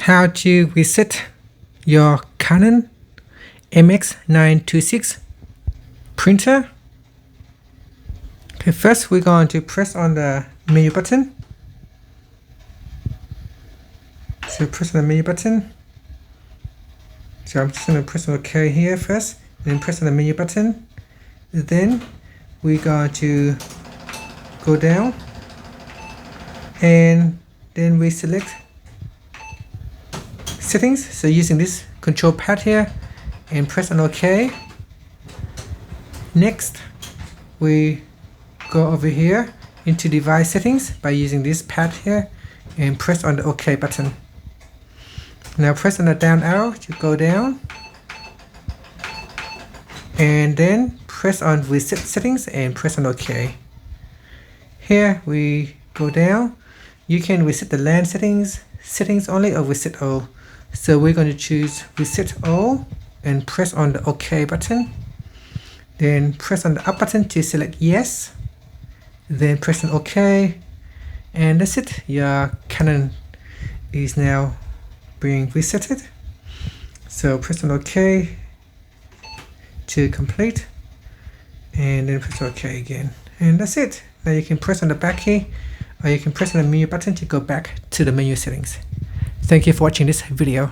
how to reset your Canon MX926 printer. Okay, first we're going to press on the menu button. So press on the menu button. So I'm just going to press on OK here first, then press on the menu button. Then we're going to go down and then we select settings. So using this control pad here and press on OK. Next we go over here into device settings by using this pad here and press on the OK button. Now press on the down arrow to go down and then press on reset settings and press on OK. Here we go down. You can reset the LAN settings only, or reset all. So we're going to choose reset all and press on the OK button. Then press on the up button to select yes. Then press on OK, and that's it. Your Canon is now being resetted. So press on OK to complete, and then press OK again, and that's it. Now you can press on the back key, or you can press on the menu button to go back to the menu settings. Thank you for watching this video.